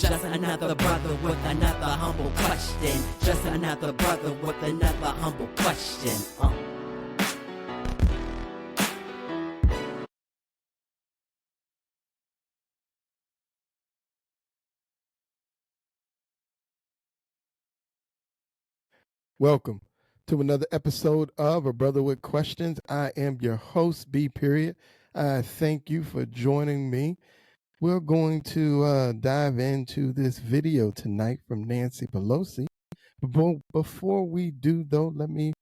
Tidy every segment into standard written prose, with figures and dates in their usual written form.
Just another brother with another humble question. Just another brother with another humble question. Welcome to another episode of A Brother with Questions. I am your host, B. Period. I thank you for joining me. We're going to dive into this video tonight from Nancy Pelosi. But before we do, though, let me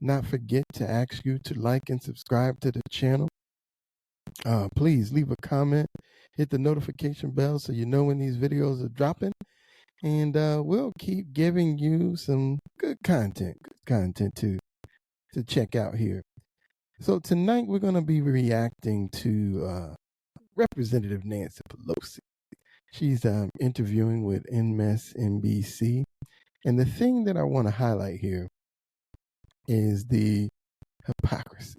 not forget to ask you to like and subscribe to the channel. Please leave a comment, hit the notification bell so you know when these videos are dropping. And we'll keep giving you some good content to check out here. So tonight we're going to be reacting to Representative Nancy Pelosi. She's interviewing with MSNBC. And the thing that I want to highlight here is the hypocrisy.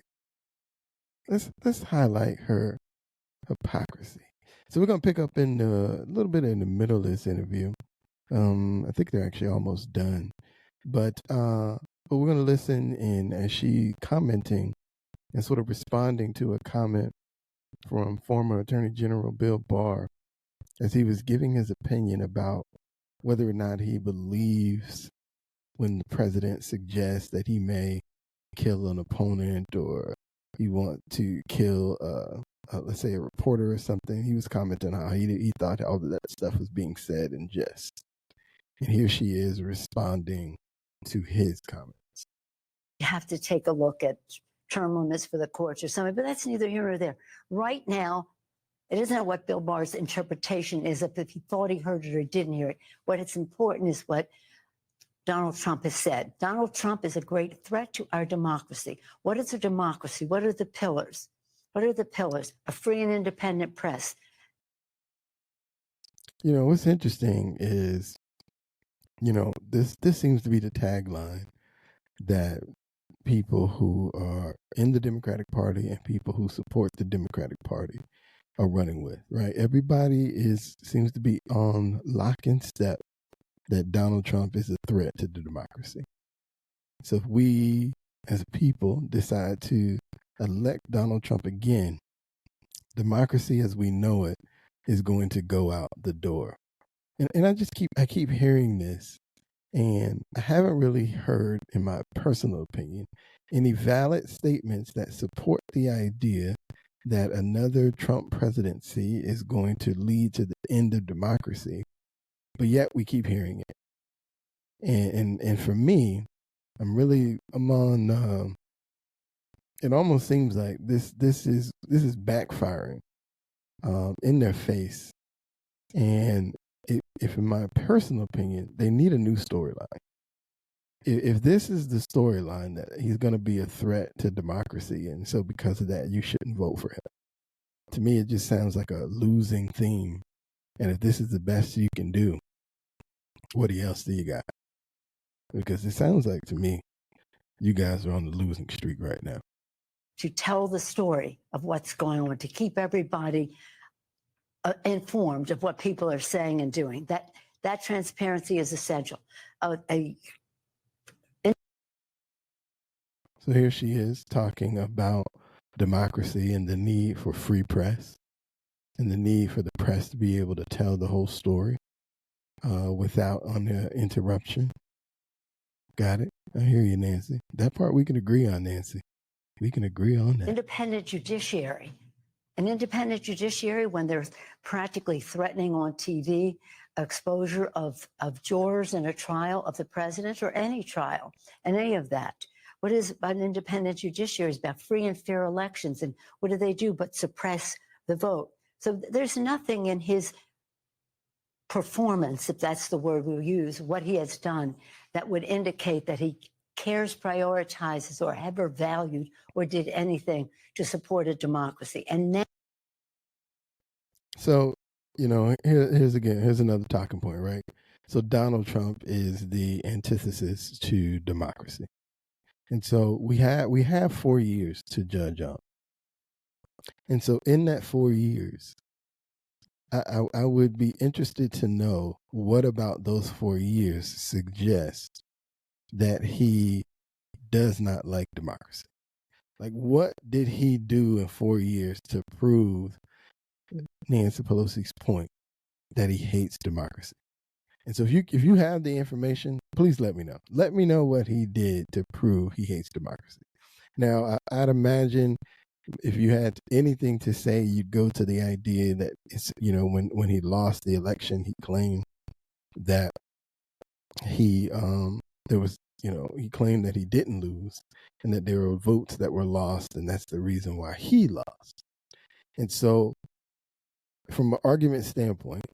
Let's highlight her hypocrisy. So we're going to pick up in a little bit in the middle of this interview. I think they're actually almost done, but we're going to listen in as she commenting and sort of responding to a comment from former Attorney General Bill Barr as he was giving his opinion about whether or not he believes when the president suggests that he may kill an opponent or he want to kill, let's say, a reporter or something. He was commenting how he thought all of that stuff was being said in jest. And here she is responding to his comments. You have to take a look at term limits for the courts or something, but that's neither here nor there. Right now, it isn't what Bill Barr's interpretation is, if he thought he heard it or didn't hear it. What it's important is what Donald Trump has said. Donald Trump is a great threat to our democracy. What is a democracy? What are the pillars? What are the pillars? A free and independent press. You know, what's interesting is, you know, this seems to be the tagline that people who are in the Democratic Party and people who support the Democratic Party are running with, right? Everybody seems to be on lock and step that Donald Trump is a threat to the democracy. So if we as a people decide to elect Donald Trump again, democracy as we know it is going to go out the door. And I keep hearing this, and I haven't really heard, in my personal opinion, any valid statements that support the idea that another Trump presidency is going to lead to the end of democracy. But yet we keep hearing it. And for me, I'm on it almost seems like this is backfiring in their face. And if in my personal opinion, they need a new storyline. If this is the storyline that he's going to be a threat to democracy, and so because of that, you shouldn't vote for him. To me, it just sounds like a losing theme. And if this is the best you can do, what else do you got? Because it sounds like to me, you guys are on the losing streak right now. To tell the story of what's going on, to keep everybody informed of what people are saying and doing. That transparency is essential. So here she is talking about democracy and the need for free press and the need for the press to be able to tell the whole story without interruption. Got it? I hear you, Nancy. That part we can agree on, Nancy. We can agree on that. Independent judiciary. An independent judiciary, when they're practically threatening on TV exposure of jurors in a trial of the president or any trial, and any of that. What is an independent judiciary? Is about free and fair elections. And what do they do but suppress the vote? So there's nothing in his performance, if that's the word we'll use, what he has done, that would indicate that he cares, prioritizes, or ever valued or did anything to support a democracy. And now, so, you know, here's another talking point, right? So Donald Trump is the antithesis to democracy. And so we have 4 years to judge on. And so in that 4 years, I would be interested to know what about those 4 years suggests that he does not like democracy. Like, what did he do in 4 years to prove Nancy Pelosi's point that he hates democracy? And so if you have the information, please let me know. Let me know what he did to prove he hates democracy. Now, I'd imagine if you had anything to say, you'd go to the idea that it's, when he lost the election, he claimed that he there was, he claimed that he didn't lose and that there were votes that were lost, and that's the reason why he lost. And so from an argument standpoint,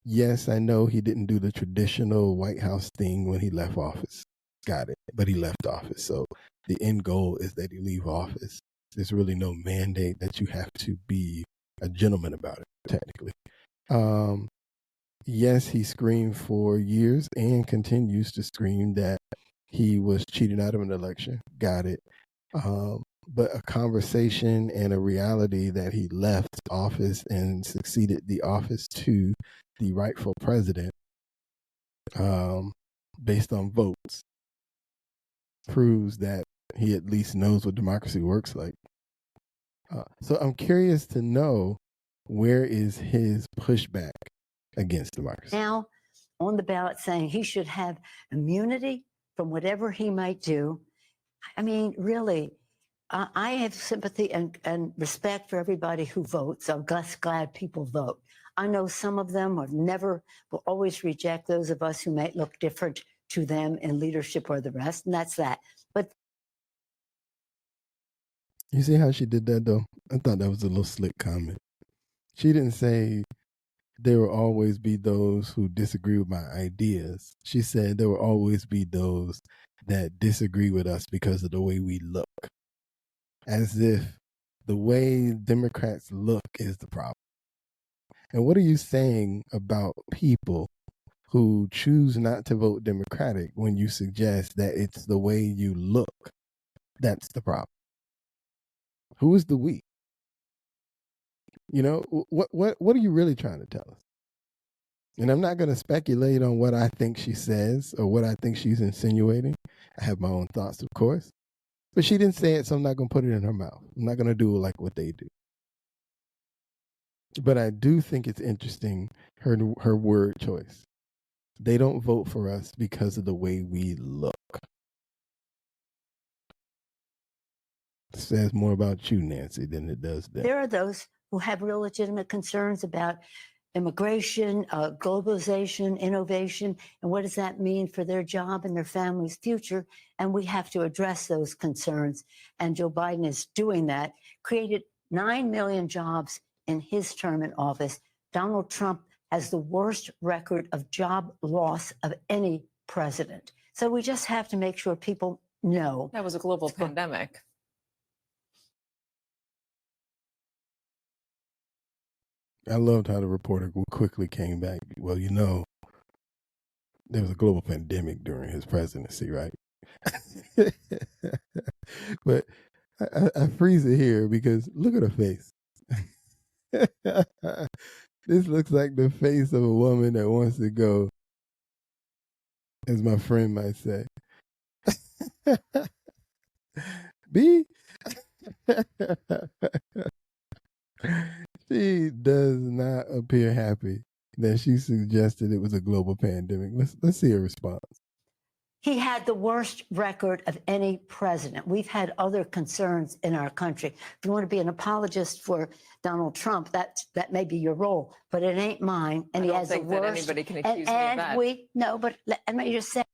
yes, I know he didn't do the traditional White House thing when he left office. Got it. But he left office. So the end goal is that he leave office. There's really no mandate that you have to be a gentleman about it, technically. Yes, he screamed for years and continues to scream that he was cheated out of an election. Got it. But a conversation and a reality that he left office and succeeded the office to the rightful president based on votes proves that he at least knows what democracy works like. So I'm curious to know, where is his pushback against democracy? Now on the ballot saying he should have immunity from whatever he might do. I mean, really, I have sympathy and respect for everybody who votes. I'm glad people vote. I know some of them will always reject those of us who might look different to them in leadership or the rest, and that's that. But you see how she did that, though? I thought that was a little slick comment. She didn't say there will always be those who disagree with my ideas. She said there will always be those that disagree with us because of the way we look. As if the way Democrats look is the problem. And what are you saying about people who choose not to vote Democratic when you suggest that it's the way you look that's the problem? Who is the we? What are you really trying to tell us? And I'm not going to speculate on what I think she says or what I think she's insinuating. I have my own thoughts, of course. But she didn't say it, so I'm not going to put it in her mouth. I'm not going to do it like what they do. But I do think it's interesting, her word choice. They don't vote for us because of the way we look. It says more about you, Nancy, than it does them. There are those who have real legitimate concerns about immigration, globalization, innovation, and what does that mean for their job and their family's future? And we have to address those concerns. And Joe Biden is doing that, created 9 million jobs in his term in office. Donald Trump has the worst record of job loss of any president. So we just have to make sure people know. That was a global pandemic. I loved how the reporter quickly came back. Well, there was a global pandemic during his presidency, right? But I freeze it here because look at her face. This looks like the face of a woman that wants to go, as my friend might say, B. She does not appear happy that she suggested it was a global pandemic. Let's see her response. He had the worst record of any president. We've had other concerns in our country. If you want to be an apologist for Donald Trump, that may be your role, but it ain't mine. And I he don't has think the that worst. anybody can accuse me of that. Let me just say.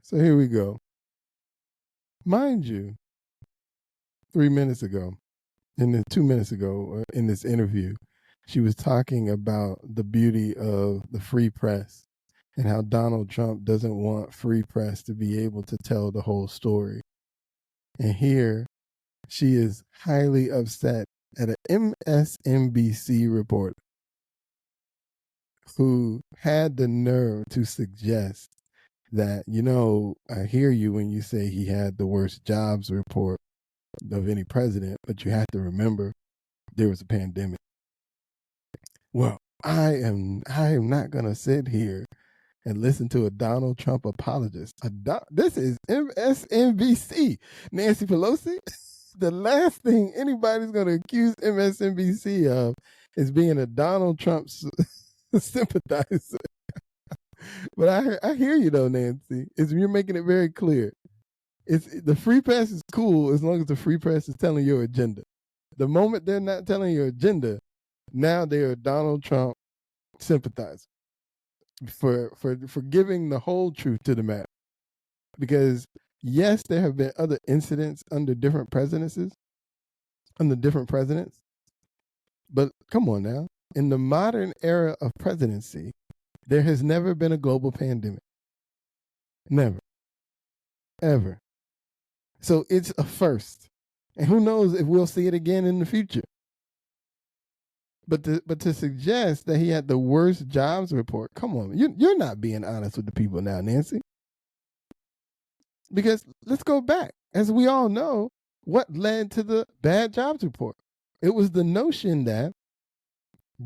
So here we go. Mind you, 2 minutes ago, in this interview, she was talking about the beauty of the free press and how Donald Trump doesn't want free press to be able to tell the whole story. And here she is highly upset at an MSNBC reporter who had the nerve to suggest that, I hear you when you say he had the worst jobs report of any president, but you have to remember there was a pandemic. Well, I am not gonna sit here and listen to a Donald Trump apologist. This is MSNBC. Nancy Pelosi. The last thing anybody's gonna accuse MSNBC of is being a Donald Trump sympathizer. But I hear you though, Nancy. You're making it very clear. The free press is cool as long as the free press is telling your agenda. The moment they're not telling your agenda, now they're a Donald Trump sympathizer for giving the whole truth to the matter. Because yes, there have been other incidents under different presidents, but come on now. In the modern era of presidency, there has never been a global pandemic. Never. Ever. So it's a first. And who knows if we'll see it again in the future. But to suggest that he had the worst jobs report, come on, you're not being honest with the people now, Nancy. Because let's go back. As we all know, what led to the bad jobs report? It was the notion that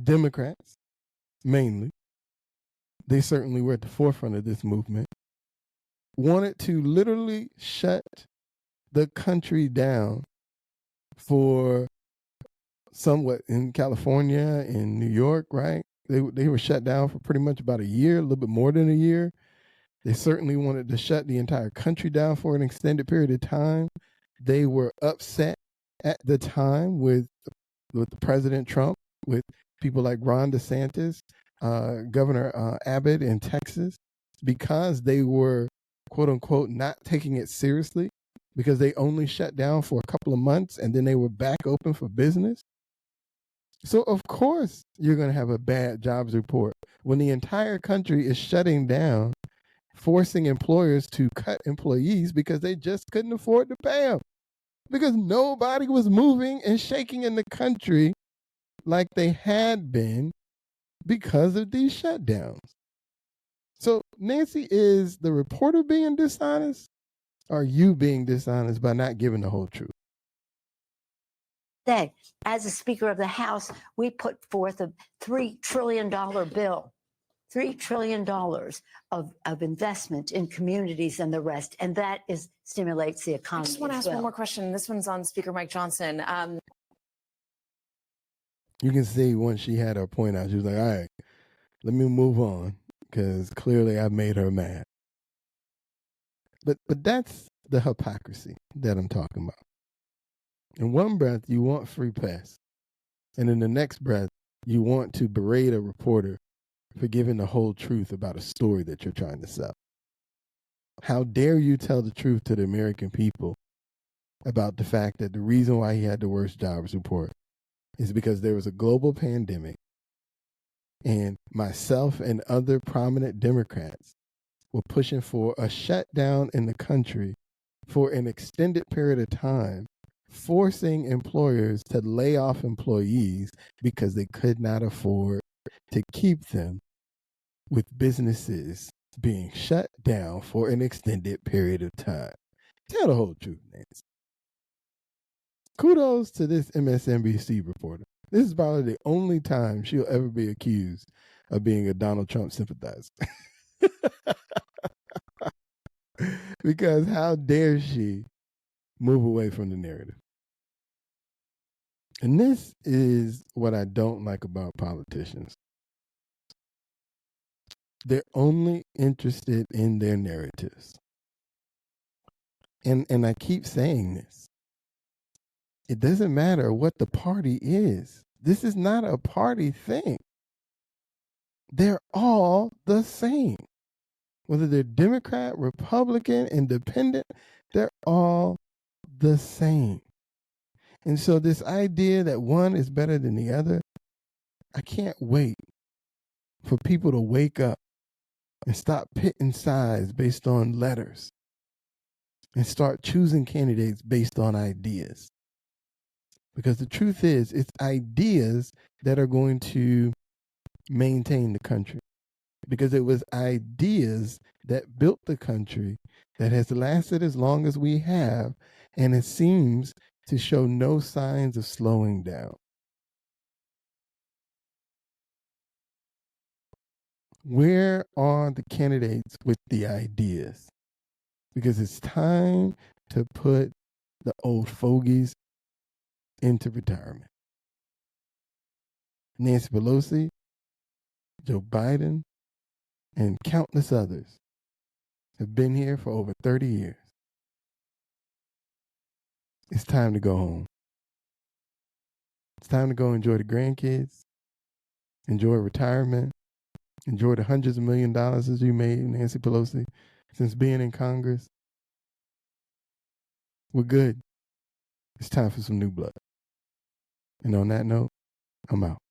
Democrats, mainly, they certainly were at the forefront of this movement, wanted to literally shut the country down for somewhat in California, in New York, right? They were shut down for pretty much about a year, a little bit more than a year. They certainly wanted to shut the entire country down for an extended period of time. They were upset at the time with President Trump, with people like Ron DeSantis, Governor Abbott in Texas, because they were, quote unquote, not taking it seriously, because they only shut down for a couple of months and then they were back open for business. So, of course, you're going to have a bad jobs report when the entire country is shutting down, forcing employers to cut employees because they just couldn't afford to pay them, because nobody was moving and shaking in the country like they had been because of these shutdowns. So, Nancy, is the reporter being dishonest? Or are you being dishonest by not giving the whole truth? As a Speaker of the House, we put forth a $3 trillion bill, $3 trillion of investment in communities and the rest, and that stimulates the economy. I just want to ask one more question. This one's on Speaker Mike Johnson. You can see once she had her point out, she was like, all right, let me move on, because clearly I made her mad. But that's the hypocrisy that I'm talking about. In one breath, you want free press. And in the next breath, you want to berate a reporter for giving the whole truth about a story that you're trying to sell. How dare you tell the truth to the American people about the fact that the reason why he had the worst jobs report is because there was a global pandemic, and myself and other prominent Democrats were pushing for a shutdown in the country for an extended period of time, forcing employers to lay off employees because they could not afford to keep them, with businesses being shut down for an extended period of time. Tell the whole truth, Nancy. Kudos to this MSNBC reporter. This is probably the only time she'll ever be accused of being a Donald Trump sympathizer. Because how dare she move away from the narrative? And this is what I don't like about politicians. They're only interested in their narratives. And I keep saying this. It doesn't matter what the party is. This is not a party thing. They're all the same. Whether they're Democrat, Republican, Independent, they're all the same. And so this idea that one is better than the other, I can't wait for people to wake up and stop pitting sides based on letters and start choosing candidates based on ideas. Because the truth is, it's ideas that are going to maintain the country. Because it was ideas that built the country that has lasted as long as we have, and it seems to show no signs of slowing down. Where are the candidates with the ideas? Because it's time to put the old fogies into retirement. Nancy Pelosi, Joe Biden, and countless others have been here for over 30 years. It's time to go home. It's time to go enjoy the grandkids, enjoy retirement, enjoy the hundreds of $millions that you made, Nancy Pelosi, since being in Congress. We're good. It's time for some new blood. And on that note, I'm out.